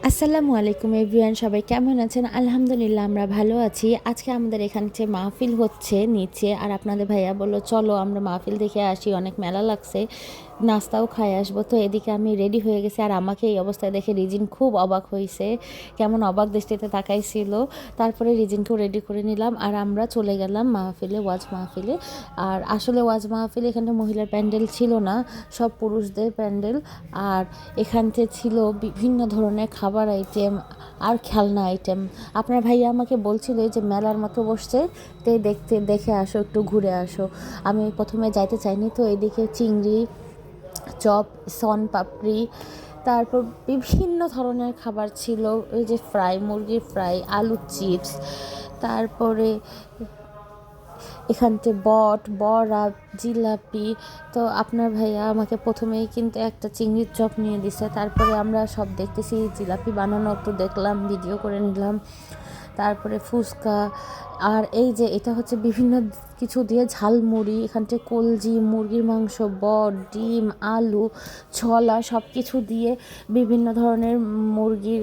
আসসালামু আলাইকুম এভরিওয়ান, সবাই কেমন আছেন? আলহামদুলিল্লাহ আমরা ভালো আছি। আজকে আমাদের এখানে যে মাহফিল হচ্ছে নিচে, আর আপনাদের ভাইয়া বললো চলো আমরা মাহফিল দেখে আসি, অনেক মেলা লাগছে, নাস্তাও খাই আসবো। তো এদিকে আমি রেডি হয়ে গেছি, আর আমাকে এই অবস্থায় দেখে রিজিন খুব অবাক হয়েছে, কেমন অবাক দৃষ্টিতে তাকাইছিল। তারপরে রিজিনকেও রেডি করে নিলাম, আর আমরা চলে গেলাম মাহফিলে, ওয়াজ মাহফিলে। আর আসলে ওয়াজ মাহফিলে এখানে মহিলার প্যান্ডেল ছিল না, সব পুরুষদের প্যান্ডেল। আর এখানতে ছিল বিভিন্ন ধরনের খাবার আইটেম আর খেলনা আইটেম। আপনার ভাইয়া আমাকে বলছিল যে মেলার মতো বসছে, তো দেখে আসো, একটু ঘুরে আসো। আমি প্রথমে যাইতে চাইনি, তো এদিকে চিংড়ি, চপ, সন পাপড়ি, তারপর বিভিন্ন ধরনের খাবার ছিল। ওই যে ফ্রাই, মুরগির ফ্রাই, আলু চিপস, তারপরে এখানতে বড়া, জিলাপি। তো আপনার ভাইয়া আমাকে প্রথমেই কিন্তু একটা চিংড়ির চপ নিয়ে দিছে। তারপরে আমরা সব দেখতেছি, জিলাপি বানানো একটু দেখলাম, ভিডিও করে নিলাম। তারপরে ফুচকা, আর এই যে এটা হচ্ছে বিভিন্ন কিছু দিয়ে ঝালমুড়ি, এখানটা কলজি, মুরগির মাংস, ডিম, আলু, ছোলা, সব কিছু দিয়ে বিভিন্ন ধরনের মুরগির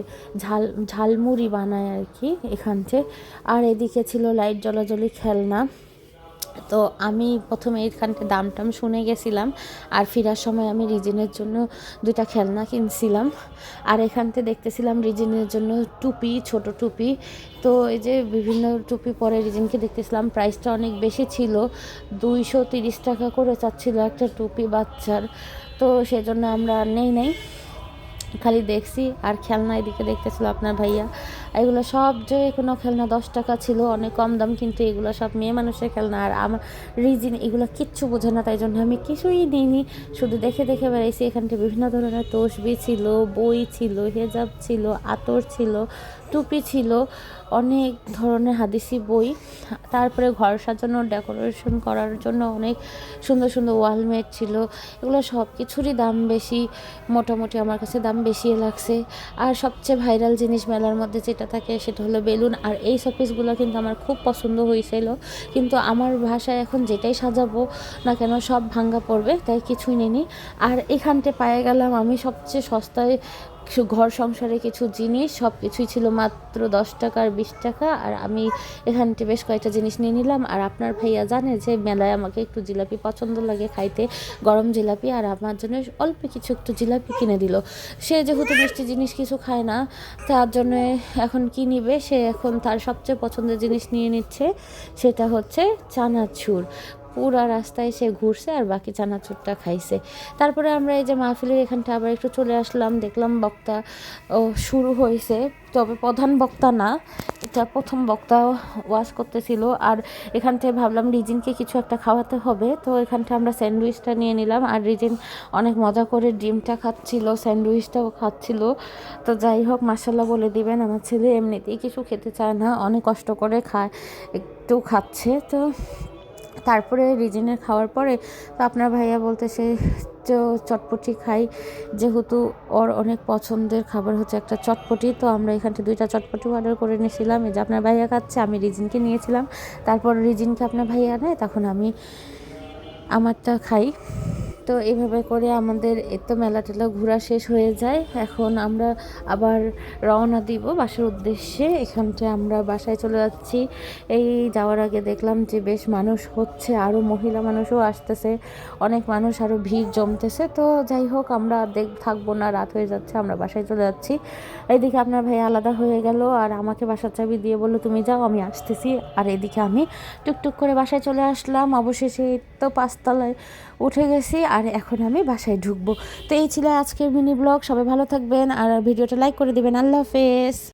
ঝালমুড়ি বানায় আর কি এখানতে। আর এদিকে ছিল লাইট জ্বলাজ্বলি খেলনা। তো আমি প্রথমে এইখানটা দাম টাম শুনে গেছিলাম, আর ফেরার সময় আমি রিজিনের জন্য 2টা খেলনা কিনছিলাম। আর এখানতে দেখতেছিলাম রিজিনের জন্য টুপি, ছোট টুপি। তো এই যে বিভিন্ন টুপি পরে রিজিনকে দেখতেছিলাম, প্রাইসটা অনেক বেশি ছিল, 230 টাকা করে চাচ্ছিল একটা টুপি বাচ্চার। তো সেজন্য আমরা নেই খালি দেখছি। আর খেলনা এদিকে দেখতেছিল আপনার ভাইয়া, এগুলো সব যে কোনো খেলনা 10 টাকা ছিল, অনেক কম দাম, কিন্তু এগুলো সব মেয়ে মানুষের খেলনা। আর আমার রিজিন এগুলো কিচ্ছু বোঝে না, তাই জন্য আমি কিছুই নিইনি, শুধু দেখে দেখে বেড়াইছি। এখানটা বিভিন্ন ধরনের তসবি ছিল, বই ছিল, হেজাব ছিল, আতর ছিল, টুপি ছিল, অনেক ধরনের হাদিসি বই। তারপরে ঘর সাজানো, ডেকোরেশন করার জন্য অনেক সুন্দর সুন্দর ওয়ালমেট ছিল। এগুলো সব কিছুরই দাম বেশি, মোটামুটি আমার কাছে দাম বেশি লাগছে। আর সবচেয়ে ভাইরাল জিনিস মেলার মধ্যে যেটা থাকে সেটা হলো বেলুন। আর এই শোপিসগুলো কিন্তু আমার খুব পছন্দ হয়েছিল, কিন্তু আমার ভাষায় এখন যেটাই সাজাবো না কেন সব ভাঙ্গা পড়বে, তাই কিছুই নিইনি। আর এখানতে পায়ে গেলাম আমি সবচেয়ে সস্তায় ঘর সংসারে কিছু জিনিস, সব কিছুই ছিল মাত্র 10 টাকা আর 20 টাকা। আর আমি এখানতে বেশ কয়েকটা জিনিস নিয়ে নিলাম। আর আপনার ভাইয়া জানে যে মেলায় আমাকে একটু জিলাপি পছন্দ লাগে খাইতে, গরম জিলাপি, আর আমার জন্য অল্প কিছু একটু জিলাপি কিনে দিল। সে যেহেতু মিষ্টি জিনিস কিছু খায় না, তার জন্য এখন কি নিবে, সে এখন তার সবচেয়ে পছন্দের জিনিস নিয়ে নিচ্ছে, সেটা হচ্ছে চানাচুর। পুরা রাস্তায় সে ঘুরছে আর বাকি চানাচুরটা খাইছে। তারপরে আমরা এই যে মাহফিলের এখানটা আবার একটু চলে আসলাম, দেখলাম বক্তা শুরু হয়েছে, তবে প্রধান বক্তা না, এটা প্রথম বক্তা ওয়াজ করতেছিল। আর এখান থেকে ভাবলাম রিজিনকে কিছু একটা খাওয়াতে হবে, তো এখানটা আমরা স্যান্ডউইচটা নিয়ে নিলাম। আর রিজিন অনেক মজা করে ডিমটা খাচ্ছিল, স্যান্ডউইচটাও খাচ্ছিল। তো যাই হোক, মাশাল্লাহ বলে দিবেন, আমার ছেলে এমনিতেই কিছু খেতে চায় না, অনেক কষ্ট করে খায়, একটু খাচ্ছে। তো তারপরে রিজিনের খাওয়ার পরে তো আপনার ভাইয়া বলতেছে তো চটপটি খাই, যেহেতু ওর অনেক পছন্দের খাবার হচ্ছে একটা চটপটি। তো আমরা এখান থেকে 2টা চটপটি অর্ডার করে নিয়েছিলাম, এই যে আপনার ভাইয়া খাচ্ছে, আমি রিজিনকে নিয়েছিলাম। তারপর রিজিনকে আপনার ভাইয়া নেয়, তখন আমি আমারটা খাই। তো এইভাবে করে আমাদের এত মেলা টেলা ঘোরা শেষ হয়ে যায়। এখন আমরা আবার রওনা দিব বাসার উদ্দেশ্যে। এখানটায় আমরা বাসায় চলে যাচ্ছি। এই যাওয়ার আগে দেখলাম যে বেশ মানুষ হচ্ছে, আরও মহিলা মানুষও আসতেছে, অনেক মানুষ, আরও ভিড় জমতেছে। তো যাই হোক, আমরা থাকবো না, রাত হয়ে যাচ্ছে, আমরা বাসায় চলে যাচ্ছি। এইদিকে আপনার ভাই আলাদা হয়ে গেল, আর আমাকে বাসার চাবি দিয়ে বললো তুমি যাও, আমি আসতেছি। আর এদিকে আমি টুকটুক করে বাসায় চলে আসলাম। অবশেষে তো 5তলায় উঠে গেছি, আর এখন আমি বাসায় ঢুকবো। তো এই ছিল আজকের মিনি ব্লগ। সবাই ভালো থাকবেন, আর ভিডিওটা লাইক করে দিবেন। আল্লাহ হাফেজ।